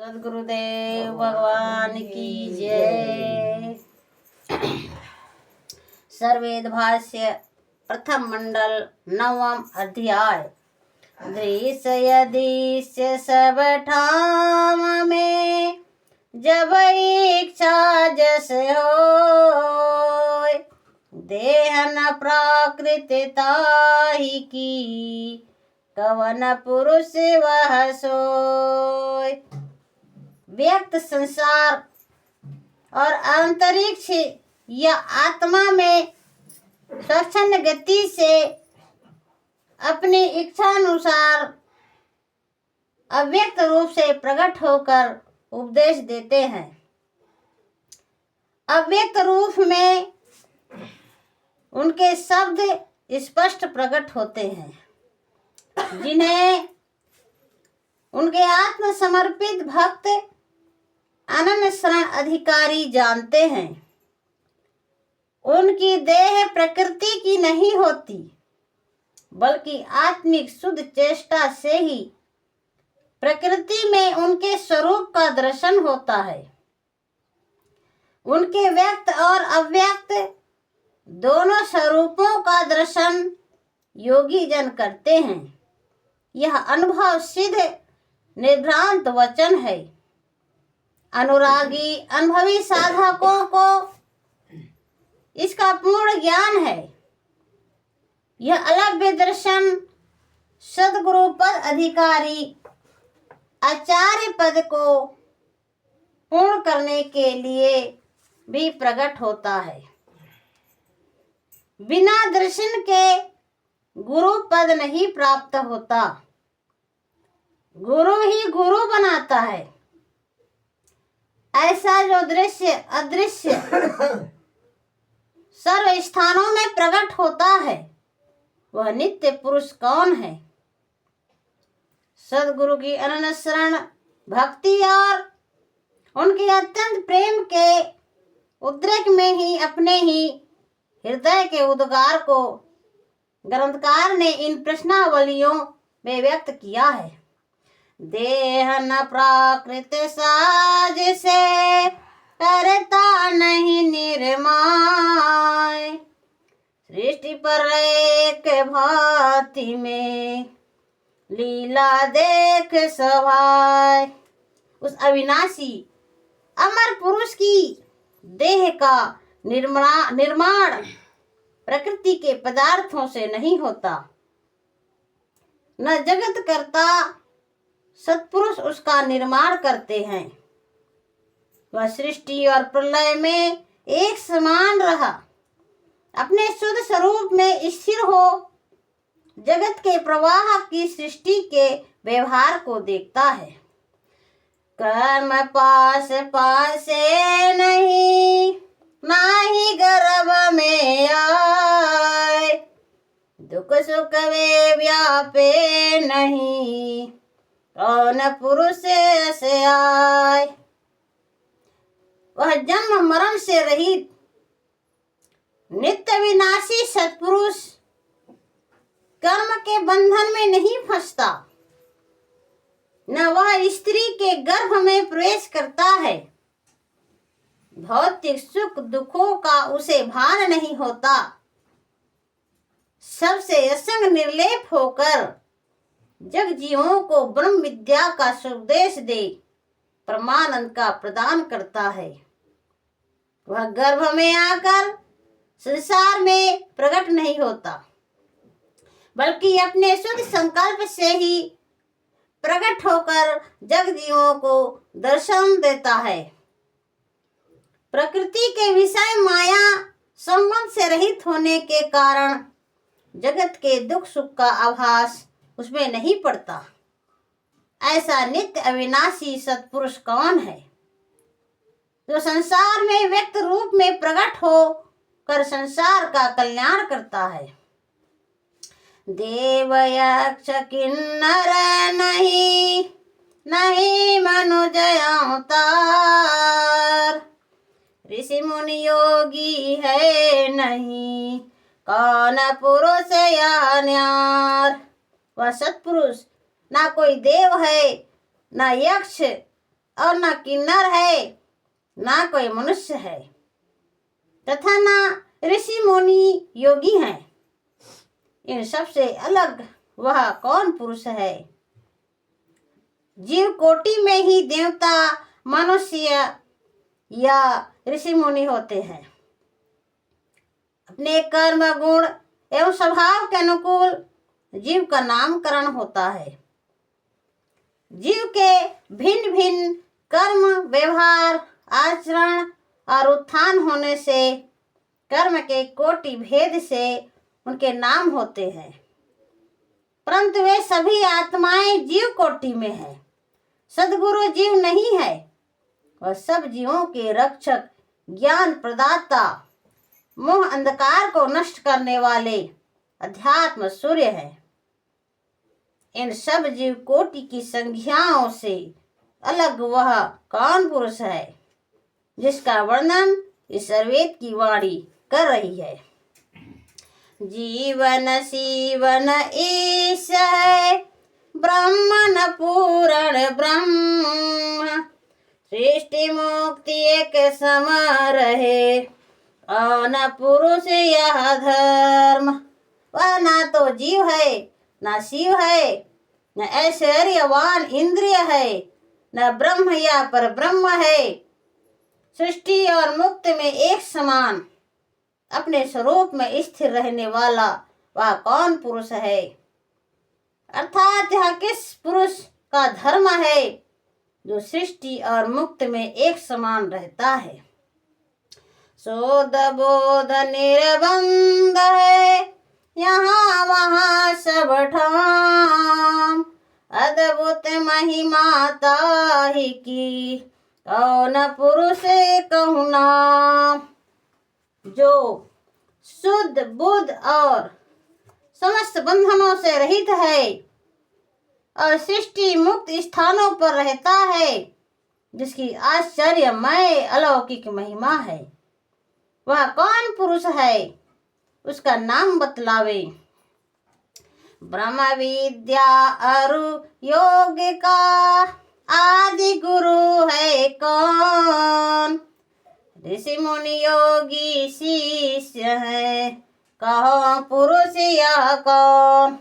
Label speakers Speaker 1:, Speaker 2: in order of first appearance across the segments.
Speaker 1: सद्गुरुदेव भगवान की जय। सर्वेद भाष्य प्रथम मंडल नवम अध्याय। दृश्य दृश्य सब ठाम में जब इच्छा जस होय, देह न प्राकृत ताहि की कवन पुरुष वह सोय। व्यक्त संसार और अंतरिक्ष या आत्मा में स्वच्छंद गति से अपनी इच्छानुसार अव्यक्त रूप से प्रकट होकर उपदेश देते हैं। अव्यक्त रूप में उनके शब्द स्पष्ट प्रकट होते हैं, जिन्हें उनके आत्म समर्पित भक्त अनन्य शरण अधिकारी जानते हैं। उनकी देह प्रकृति की नहीं होती, बल्कि आत्मिक शुद्ध चेष्टा से ही प्रकृति में उनके स्वरूप का दर्शन होता है। उनके व्यक्त और अव्यक्त दोनों स्वरूपों का दर्शन योगी जन करते हैं। यह अनुभव सिद्ध निर्भ्रांत वचन है। अनुरागी अनुभवी साधकों को इसका पूर्ण ज्ञान है। यह अलग दर्शन सद्गुरु पद अधिकारी आचार्य पद को पूर्ण करने के लिए भी प्रकट होता है। बिना दर्शन के गुरु पद नहीं प्राप्त होता। गुरु ही गुरु बनाता है। ऐसा जो दृश्य अदृश्य सर्व स्थानों में प्रकट होता है, वह नित्य पुरुष कौन है? सद्गुरु की अनन्य शरण भक्ति और उनके अत्यंत प्रेम के उद्रेक में ही अपने ही हृदय के उद्गार को ग्रंथकार ने इन प्रश्नावलियों में व्यक्त किया है। देह न प्राकृत साज से करता नहीं निर्माय, सृष्टि पर एक भांति में लीला देख सभाय। उस अविनाशी अमर पुरुष की देह का निर्माण प्रकृति के पदार्थों से नहीं होता। न जगत करता सत्पुरुष उसका निर्माण करते हैं। वह सृष्टि और प्रलय में एक समान रहा, अपने शुद्ध स्वरूप में स्थिर हो जगत के प्रवाह की सृष्टि के व्यवहार को देखता है। कर्म पास पासे नहीं, नाही गर्भ में आए, दुख सुख वे व्यापे नहीं, कौन पुरुष से आए। वह जन्म मरण से रहित नित्य विनाशी सत्पुरुष कर्म के बंधन में नहीं फंसता, न वह स्त्री के गर्भ में प्रवेश करता है। भौतिक सुख दुखों का उसे भान नहीं होता। सबसे असंग निर्लेप होकर जग जीवों को ब्रह्म विद्या का उपदेश दे परमानंद का प्रदान करता है। वह गर्भ में आकर संसार में प्रकट नहीं होता, बल्कि अपने शुद्ध संकल्प से ही प्रकट होकर जग जीवों को दर्शन देता है। प्रकृति के विषय माया संबंध से रहित होने के कारण जगत के दुख सुख का आभास उसमें नहीं पड़ता। ऐसा नित्य अविनाशी सत्पुरुष कौन है, जो संसार में व्यक्त रूप में प्रकट हो कर संसार का कल्याण करता है। देव यक्ष किन्नर नहीं, नहीं मनुज अवतार, ऋषि मुनि योगी है नहीं, कौन पुरुष या न्यार। वह सत्पुरुष ना कोई देव है, ना यक्ष, और न किन्नर है, ना कोई मनुष्य है, तथा न ऋषि मुनि योगी हैं। इन सबसे अलग वह कौन पुरुष है? जीव कोटि में ही देवता, मनुष्य या ऋषि मुनि होते हैं। अपने कर्म, गुण एवं स्वभाव के अनुकूल जीव का नामकरण होता है। जीव के भिन्न भिन्न कर्म, व्यवहार, आचरण और उत्थान होने से, कर्म के कोटि भेद से उनके नाम होते हैं, परंतु वे सभी आत्माएं जीव कोटि में है। सद्गुरु जीव नहीं है, वह सब जीवों के रक्षक, ज्ञान प्रदाता, मोह अंधकार को नष्ट करने वाले अध्यात्म सूर्य है। इन सब जीव कोटि की संज्ञाओं से अलग वह कौन पुरुष है जिसका वर्णन इस वेद की वाणी कर रही है? जीवन सीवन ईश है, ब्रह्मन पूरण ब्रह्म, सृष्टि मुक्ति एक सम रहे, और न पुरुष यह धर्म। वह ना तो जीव है, न शिव है, न ऐश्वर्यवान इंद्रिय है, न ब्रह्म या पर ब्रह्म है। सृष्टि और मुक्ति में एक समान अपने स्वरूप में स्थिर रहने वाला वह कौन पुरुष है? अर्थात यह किस पुरुष का धर्म है जो सृष्टि और मुक्ति में एक समान रहता है? शोध बोध निर्बंध है, यहाँ वहाँ सब ठाम, अद्भुत महिमा ताहि की, कौन पुरुष कहूँ नाम। जो शुद्ध बुद्ध और समस्त बंधनों से रहित है और सृष्टि मुक्त स्थानों पर रहता है, जिसकी आश्चर्यमय अलौकिक महिमा है, वह कौन पुरुष है? उसका नाम बतलावे। ब्रह्म विद्या अरु योग का आदि गुरु है कौन? ऋषि मुनि योगी शिष्य है, कहो पुरुष यह कौन?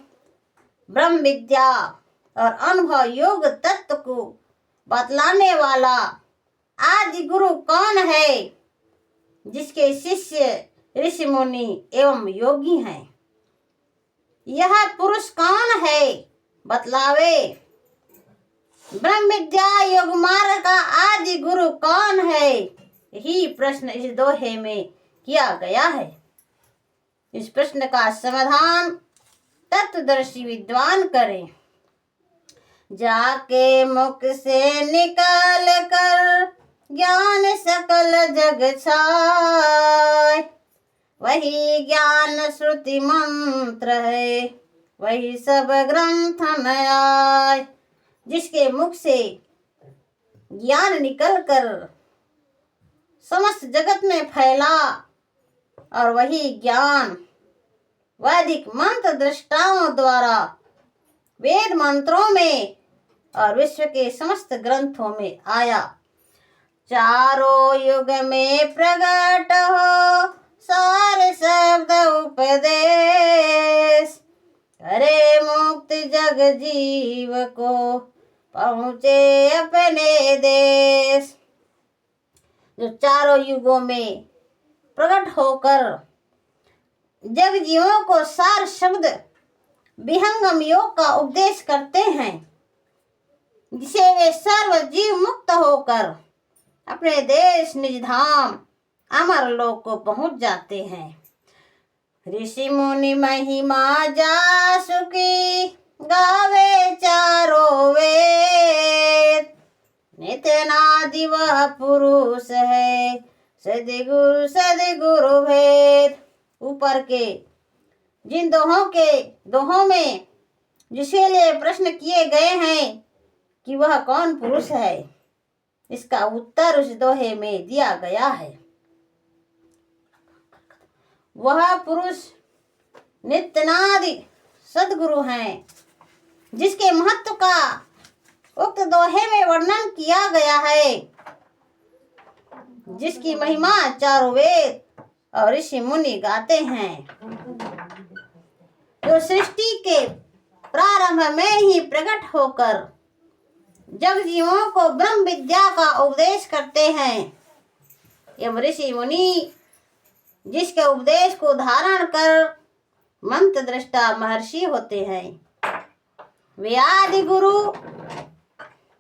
Speaker 1: ब्रह्म विद्या और अनुभव योग तत्व को बतलाने वाला आदि गुरु कौन है, जिसके शिष्य ऋषि मुनि एवं योगी हैं? यह पुरुष कौन है? बतलावे। ब्रह्म विद्या योग मार्ग का आदि गुरु कौन है? यही प्रश्न इस दोहे में किया गया है। इस प्रश्न का समाधान तत्वदर्शी विद्वान करें। जाके मुख से निकाल कर ज्ञान सकल जग छाय, वही ज्ञान श्रुति मंत्र है, वही सब ग्रंथ में आए। जिसके मुख से ज्ञान निकल कर समस्त जगत में फैला और वही ज्ञान वैदिक मंत्र दृष्टाओं द्वारा वेद मंत्रों में और विश्व के समस्त ग्रंथों में आया। चारों युग में प्रकट हो सारे शब्द उपदेश, करे मुक्त जग जीव को पहुँचे अपने देश। जो चारों युगों में प्रकट होकर जग जीवों को सार शब्द विहंगम योग का उपदेश करते हैं, जिसे वे सर्व जीव मुक्त होकर अपने देश निज धाम अमर लोक को पहुंच जाते हैं। ऋषि मुनि महिमा जासुकी गावे चारों वेद, नित्यनादि वह पुरुष है, सदगुरु भेद। ऊपर के जिन दोहों में जिसके लिए प्रश्न किए गए हैं कि वह कौन पुरुष है, इसका उत्तर उस दोहे में दिया गया है। वह पुरुष नित्यनादि सद्गुरु हैं, जिसके महत्व का उक्त दोहे में वर्णन किया गया है, जिसकी महिमा चारों वेद और ऋषि मुनि गाते हैं। जो सृष्टि के प्रारंभ में ही प्रकट होकर जग जीवों को ब्रह्म विद्या का उपदेश करते हैं। एवं ऋषि मुनि जिसके उपदेश को धारण कर मंत्र दृष्टा महर्षि होते हैं, वे आदि गुरु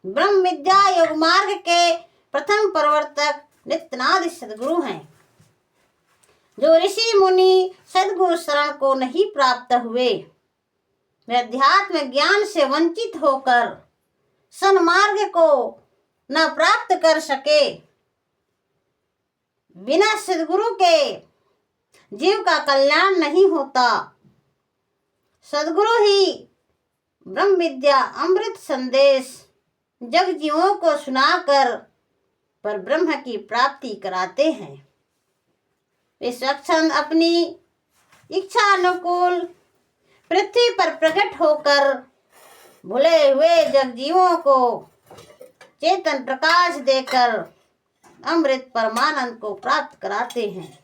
Speaker 1: ब्रह्म विद्या योग मार्ग के प्रथम प्रवर्तक नित्यनाद सदगुरु हैं। जो ऋषि मुनि सदगुरु शरण को नहीं प्राप्त हुए, वे अध्यात्म ज्ञान से वंचित होकर सन्मार्ग को न प्राप्त कर सके। बिना सदगुरु के जीव का कल्याण नहीं होता। सदगुरु ही ब्रह्म विद्या अमृत संदेश जग जीवों को सुनाकर पर ब्रह्म की प्राप्ति कराते हैं। वे स्वच्छंद अपनी इच्छा अनुकूल पृथ्वी पर प्रकट होकर भूले हुए जग जीवों को चेतन प्रकाश देकर अमृत परमानंद को प्राप्त कराते हैं।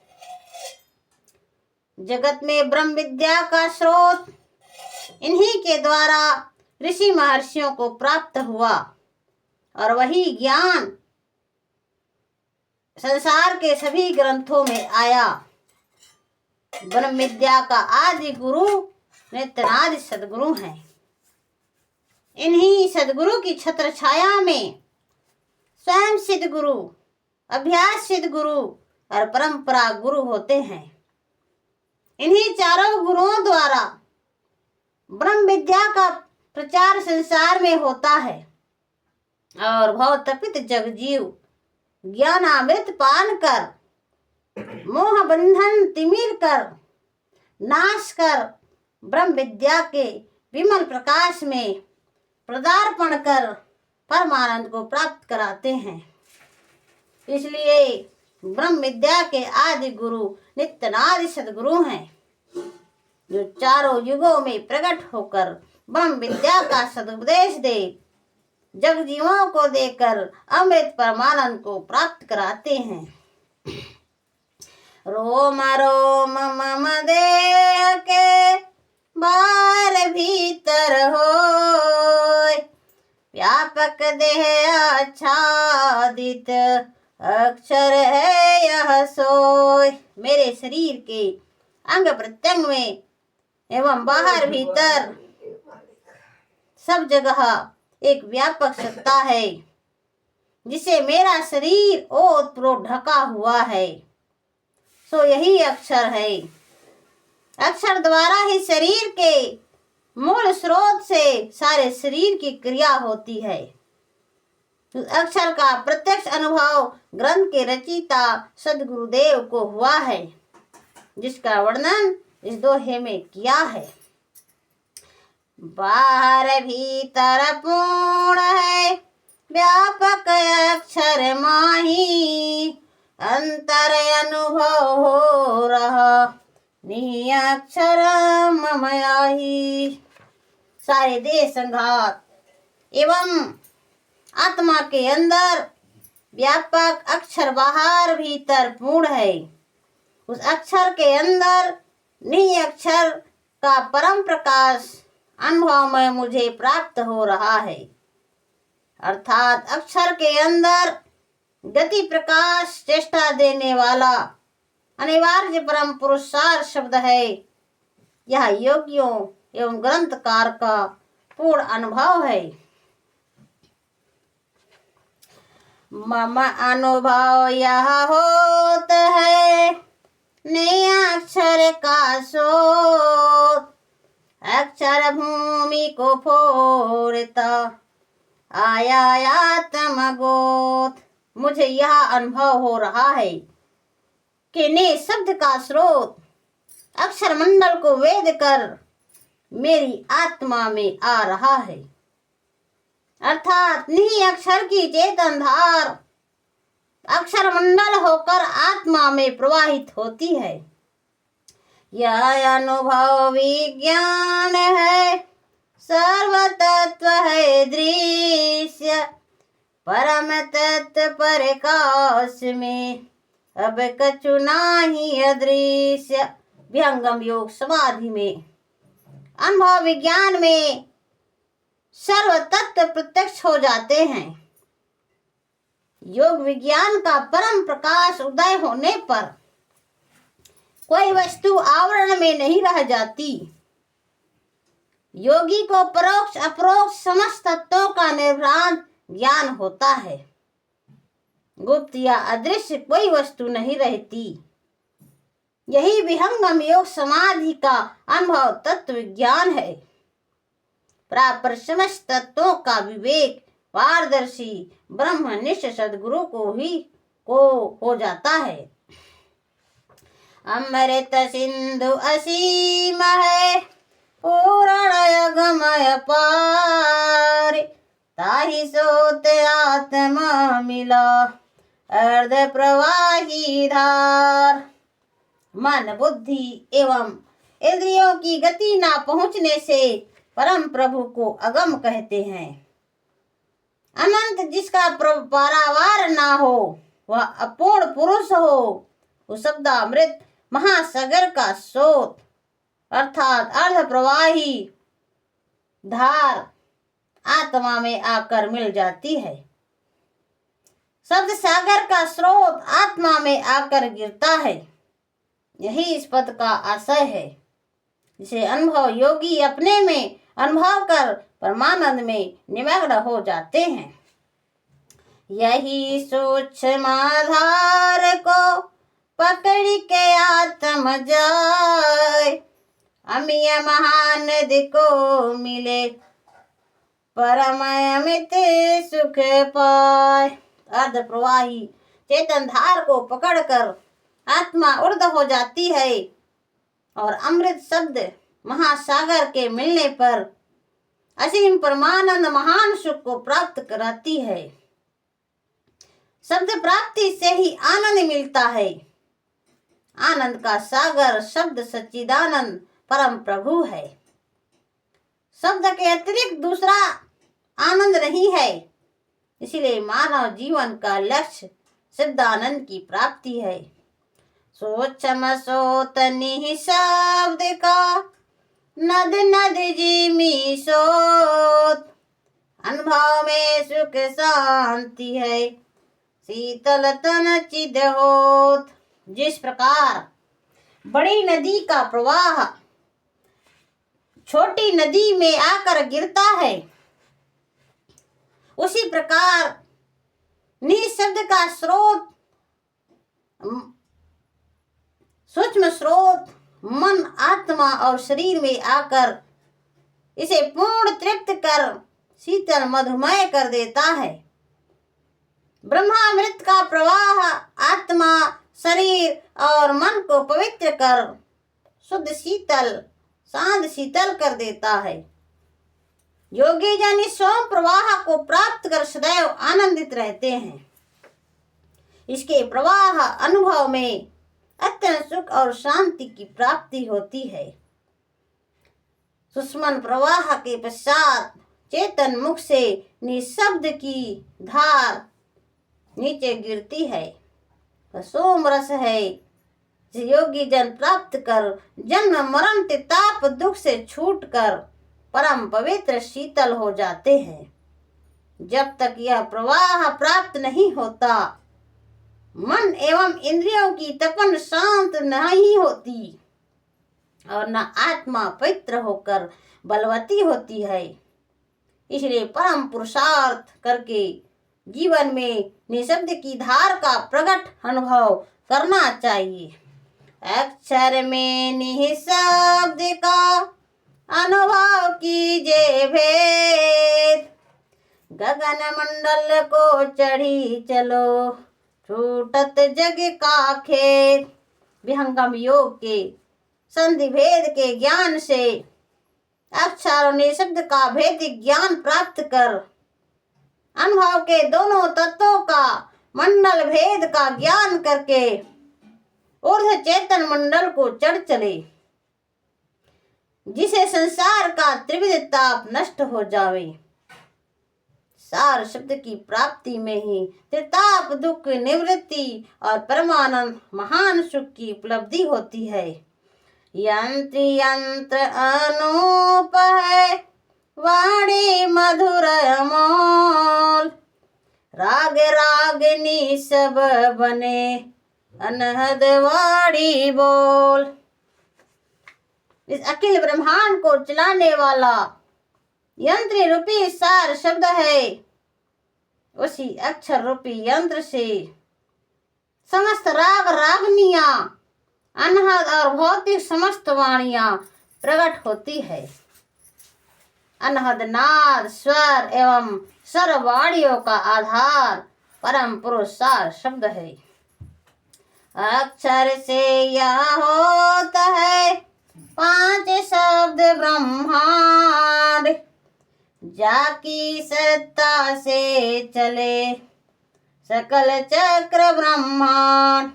Speaker 1: जगत में ब्रह्म विद्या का स्रोत इन्हीं के द्वारा ऋषि महर्षियों को प्राप्त हुआ और वही ज्ञान संसार के सभी ग्रंथों में आया। ब्रह्म विद्या का आदि गुरु नित्यनाद सदगुरु हैं। इन्हीं सदगुरु की छत्र छाया में स्वयं सिद्ध गुरु, अभ्यास सिद्ध गुरु और परंपरा गुरु होते हैं। इन्हीं चारों गुरुओं द्वारा ब्रह्म विद्या का प्रचार संसार में होता है और भव तपित जगजीव ज्ञानामृत पान कर मोह बंधन तिमिर कर नाश कर ब्रह्म विद्या के विमल प्रकाश में पदार्पण कर परमानंद को प्राप्त कराते हैं। इसलिए ब्रह्म विद्या के आदि गुरु नित्यनाद सदगुरु हैं, जो चारों युगों में प्रकट होकर ब्रह्म विद्या का सदुपदेश दे जग जीवों को देकर अमृत परमानंद को प्राप्त कराते हैं। रोम रोम मम देह के बाहर भीतर होय, व्यापक देह आच्छादित अक्षर है यह सोय। मेरे शरीर के अंग प्रत्यंग में एवं बाहर भीतर सब जगह एक व्यापक सत्ता है, जिसे मेरा शरीर ओतप्रोत ढका हुआ है, सो यही अक्षर है। अक्षर द्वारा ही शरीर के मूल स्रोत से सारे शरीर की क्रिया होती है। उस अक्षर का प्रत्यक्ष अनुभव ग्रंथ के रचयिता सदगुरुदेव को हुआ है, जिसका वर्णन इस दोहे में किया है। बाहर भीतर पूर्ण है व्यापक अक्षर माही, अंतर अनुभव हो रहा निहि अक्षर मम आही। सारे देह संघात एवं आत्मा के अंदर व्यापक अक्षर बाहर भीतर पूर्ण है। उस अक्षर के अंदर निहि अक्षर का परम प्रकाश अनुभव में मुझे प्राप्त हो रहा है। अर्थात अक्षर के अंदर गति प्रकाश चेष्टा देने वाला अनिवार्य परम पुरुषार्थ शब्द है। यह योगियों एवं ग्रंथकार का पूर्ण अनुभव है। मम अनुभव यह होत है निअक्षर का सोत, अक्षर भूमि को फोड़ता आया आत्म गोत। मुझे यह अनुभव हो रहा है कि ने शब्द का स्रोत अक्षर मंडल को वेद कर मेरी आत्मा में आ रहा है। अर्थात निहि अक्षर की चेतन धार अक्षर मंडल होकर आत्मा में प्रवाहित होती है। यह अनुभव विज्ञान है सर्व तत्व है दृश्य, परम तत्व प्रकाश में अब कछु नाही अदृश्य। विहंगम योग समाधि में अनुभव विज्ञान में सर्व तत्व प्रत्यक्ष हो जाते हैं। योग विज्ञान का परम प्रकाश उदय होने पर कोई वस्तु आवरण में नहीं रह जाती। योगी को परोक्ष अपरोक्ष समस्त तत्वों का निर्भ्रांत ज्ञान होता है। गुप्त या अदृश्य कोई वस्तु नहीं रहती। यही विहंगम योग समाधि का अनुभव तत्व विज्ञान है। प्रापर समस्त तत्वों का विवेक पारदर्शी ब्रह्मनिष्ठ सद्गुरु को हो जाता है। अमृत सिंधु असीम है, पूर्ण अगमय पार, ताहि सोत आत्मा मिला अर्ध प्रवाही धार। मन बुद्धि एवं इंद्रियों की गति ना पहुँचने से परम प्रभु को अगम कहते हैं। अनंत जिसका पारावार ना हो, वह अपूर्ण पुरुष हो। उस शब्दामृत महासागर का स्रोत अर्थात अर्ध प्रवाही धार आत्मा में आकर मिल जाती है। शब्द सागर का स्रोत आत्मा में आकर गिरता है। यही इस पद का आशय है, जिसे अनुभव योगी अपने में अनुभव कर परमानंद में निमग्न हो जाते हैं। यही सूक्ष्म आधार को पकड़ के आत्म जाए, अमीय महानदी को मिले परम अमित सुख पाए। अर्ध प्रवाही चेतन धार को पकड़कर आत्मा ऊर्ध्व हो जाती है और अमृत शब्द महासागर के मिलने पर असीम परमानंद महान सुख को प्राप्त कराती है। शब्द प्राप्ति से ही आनंद मिलता है। आनंद का सागर शब्द सच्चिदानंद परम प्रभु है। शब्द के अतिरिक्त दूसरा आनंद नहीं है। इसलिए मानव जीवन का लक्ष्य सिद्धानंद की प्राप्ति है। सोचम सोत निहि शब्द का, नद नद जिमी सोत, अनुभव में सुख शांति है, शीतल तन चिद होत। जिस प्रकार बड़ी नदी का प्रवाह छोटी नदी में आकर गिरता है, उसी प्रकार निशब्द का स्रोत सूक्ष्म स्रोत मन आत्मा और शरीर में आकर इसे पूर्ण तृप्त कर शीतल मधुमय कर देता है। ब्रह्मामृत का प्रवाह आत्मा शरीर और मन को पवित्र कर शुद्ध शीतल शांत शीतल कर देता है। योगी जन इस सोम प्रवाह को प्राप्त कर सदैव आनंदित रहते हैं। इसके प्रवाह अनुभव में अत्यंत सुख और शांति की प्राप्ति होती है। सुषमन प्रवाह के पश्चात चेतन मुख से निशब्द की धार नीचे गिरती है। वह सोम रस है, जिसे योगी जन प्राप्त कर जन्म मरण के ताप दुख से छूटकर परम पवित्र शीतल हो जाते हैं। जब तक यह प्रवाह प्राप्त नहीं होता, मन एवं इंद्रियों की तपन शांत नहीं होती और न आत्मा पवित्र होकर बलवती होती है। इसलिए परम पुरुषार्थ करके जीवन में निशब्द की धार का प्रकट अनुभव करना चाहिए। अक्षर में निशब्द का अनुभव कीजिए भेद, गगन मंडल को चढ़ी चलो, छूटत जग का खेत। विहंगम योग के संधि भेद के ज्ञान से अक्षर और निशब्द का भेद ज्ञान प्राप्त कर अनुभव के दोनों तत्वों का मंडल भेद का ज्ञान करके ऊर्ध्व चेतन मंडल को चढ़ चले। जिसे संसार का त्रिविध ताप नष्ट हो जावे। सार शब्द की प्राप्ति में ही त्रिताप दुख निवृत्ति और परमानंद महान सुख की उपलब्धि होती है। यंत्र यंत्र अनूप है, वाणी मधुर अमोल, राग रागनी सब बने, अनहद वाणी बोल। इस अखिल ब्रह्मांड को चलाने वाला यंत्र रूपी सार शब्द है। उसी अक्षर रूपी यंत्र से समस्त राग रागनियां, अनहद और भौतिक समस्त वाणियां प्रकट होती है। अनहद नाद स्वर एवं सर्व वाणियों का आधार परम पुरुष सार शब्द है। अक्षर से यह होता है 5 शब्द ब्रह्मांड, जाकी सत्ता से चले सकल चक्र ब्रह्मांड।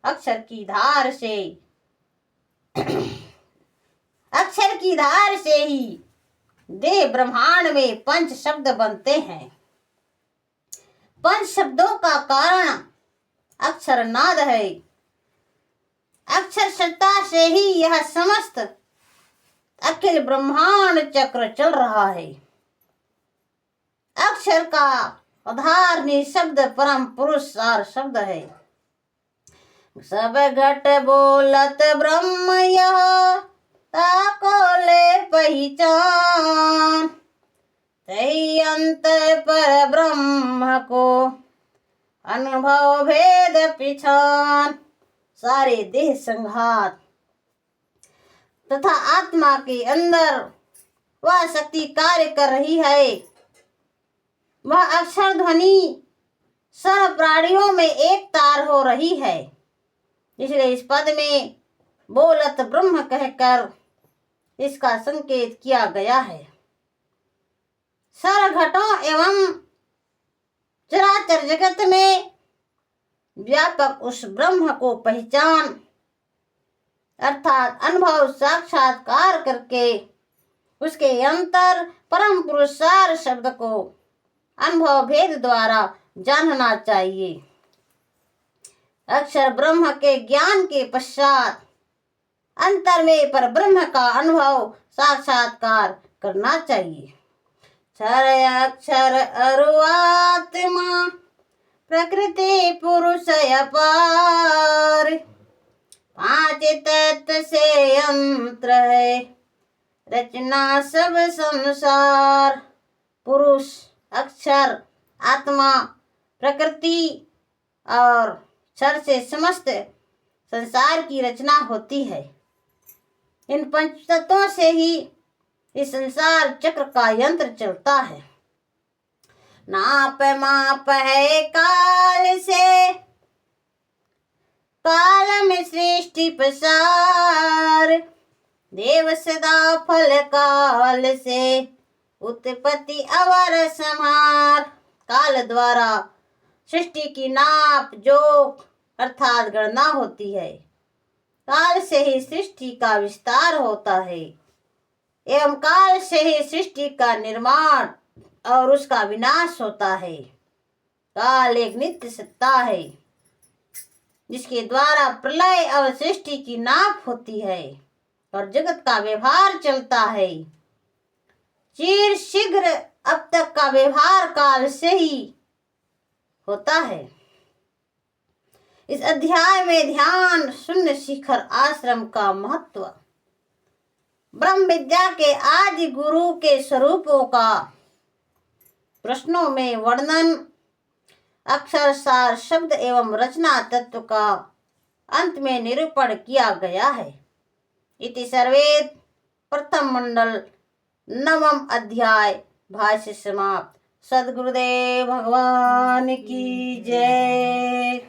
Speaker 1: अक्षर की धार से अक्षर की धार से ही देह ब्रह्मांड में 5 शब्द बनते हैं। 5 शब्दों का कारण अक्षर नाद है। अक्षर सत्ता से ही यह समस्त अखिल ब्रह्मांड चक्र चल रहा है। अक्षर का आधार निशब्द परम पुरुष सार शब्द है। सब घट बोलत ब्रह्म यह, ताको ले पहचान, तही अंत पर ब्रह्म को अनुभव भेद पिछान। सारे देह संघात तथा आत्मा के अंदर वह शक्ति कार्य कर रही है। वह अक्षर ध्वनि सर्व प्राणियों में एक तार हो रही है। इसलिए इस पद में बोलत ब्रह्म कहकर इसका संकेत किया गया है। सर्व घटों एवं चराचर जगत में व्यापक उस ब्रह्म को पहचान अर्थात अनुभव साक्षात्कार करके उसके अंतर परम पुरुषार शब्द को अनुभव भेद द्वारा जानना चाहिए। अक्षर ब्रह्म के ज्ञान के पश्चात अंतर में पर ब्रह्म का अनुभव साक्षात्कार करना चाहिए। क्षर अक्षर अरुआत्मा प्रकृति पुरुष अपार, 5 तत्व से यंत्र है रचना सब संसार। पुरुष, अक्षर, आत्मा, प्रकृति और क्षर से समस्त संसार की रचना होती है। इन 5 तत्वों से ही इस संसार चक्र का यंत्र चलता है। नाप माप है काल से, काल में सृष्टि पसार, देव सदा फल काल से उत्पत्ति अवर संहार। काल द्वारा सृष्टि की नाप जोख अर्थात गणना होती है। काल से ही सृष्टि का विस्तार होता है एवं काल से ही सृष्टि का निर्माण और उसका विनाश होता है। काल एक नित्य सत्ता है जिसके द्वारा प्रलय और सृष्टि की नाप होती है और जगत का व्यवहार चलता है। चिर शीघ्र अब तक का व्यवहार काल से ही होता है। इस अध्याय में ध्यान शून्य शिखर आश्रम का महत्व, ब्रह्म विद्या के आदि गुरु के स्वरूपों का प्रश्नों में वर्णन, अक्षर सार शब्द एवं रचना तत्व का अंत में निरूपण किया गया है। इति सर्वेद प्रथम मंडल 9वां अध्याय भाष्य समाप्त। सद्गुरुदेव भगवान की जय।